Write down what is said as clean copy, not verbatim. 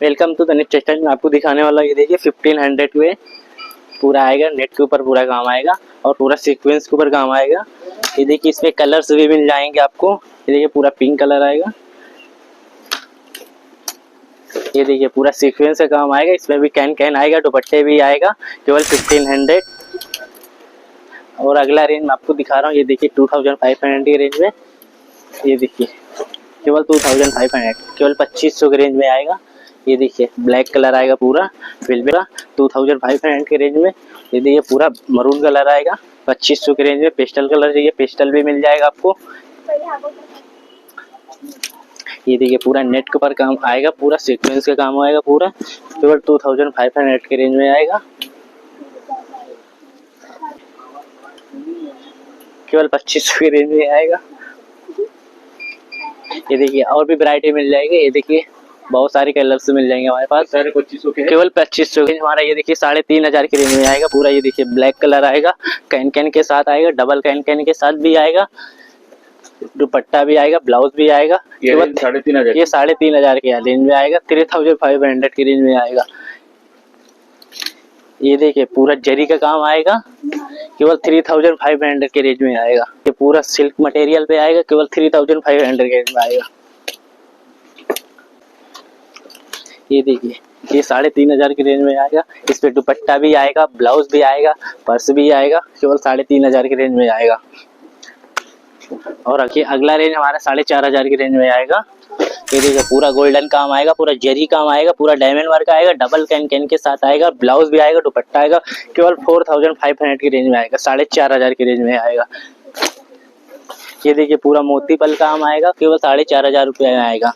Welcome to the net textile. में आपको दिखाने वाला ये देखिए 1500 में पूरा आएगा, नेट के ऊपर पूरा काम आएगा और पूरा सीक्वेंस के ऊपर काम आएगा। ये देखिए इसमें कलर्स भी मिल जाएंगे आपको। ये देखिए पूरा पिंक कलर आएगा, ये देखिए पूरा सीक्वेंस का काम आएगा। इसमें भी कैन आएगा, दुपट्टे भी आएगा, केवल 1500। और अगला रेंज मैं आपको दिखा रहा हूँ, ये देखिए 2500 की रेंज में। ये देखिए केवल 2500, केवल 2500 के रेंज में आएगा। ये देखिए ब्लैक कलर आएगा पूरा वेलवेट का 2500 के रेंज में। ये देखिए पूरा मरून कलर आएगा 2500 के रेंज में। पेस्टल कलर चाहिए, पेस्टल भी मिल जाएगा आपको। ये देखिए पूरा नेट के ऊपर काम आएगा, पूरा सीक्वेंस का काम आएगा पूरा, केवल 2500 के रेंज में आएगा, केवल 2500 के रेंज में आएगा। ये देखिए और भी वैरायटी मिल जाएगी। ये देखिए बहुत सारे कलर्स मिल जाएंगे हमारे पास, सारे 2500 के, केवल 2500 के हमारा। ये देखिए 3500 की रेंज में आएगा पूरा। ये देखिए ब्लैक कलर आएगा, कैन के साथ आएगा, डबल कैन के साथ भी आएगा, दुपट्टा भी आएगा, ब्लाउज भी आएगा। केवल 3500, ये 3500 के रेंज में आएगा, 3500 की रेंज में आएगा। ये देखिए पूरा जरी का काम आएगा, केवल 3500 के रेंज में आएगा। ये पूरा सिल्क मटेरियल पे आएगा, केवल 3500 के रेंज में आएगा। ये देखिए ये 3500 की रेंज में आएगा। इस पे दुपट्टा भी आएगा, ब्लाउज भी आएगा, पर्स भी आएगा, केवल 3500 की रेंज में आएगा। और रखिए अगला रेंज हमारा 4500 की रेंज में आएगा। ये देखिए पूरा गोल्डन काम आएगा, पूरा जरी काम आएगा, पूरा डायमंड वर्क आएगा, डबल कैन के साथ आएगा, ब्लाउज भी आएगा, दुपट्टा आएगा, केवल 4500 की रेंज में आएगा, 4500 की रेंज में आएगा। ये देखिए पूरा मोती पल काम आएगा, केवल 4500 रुपये में आएगा।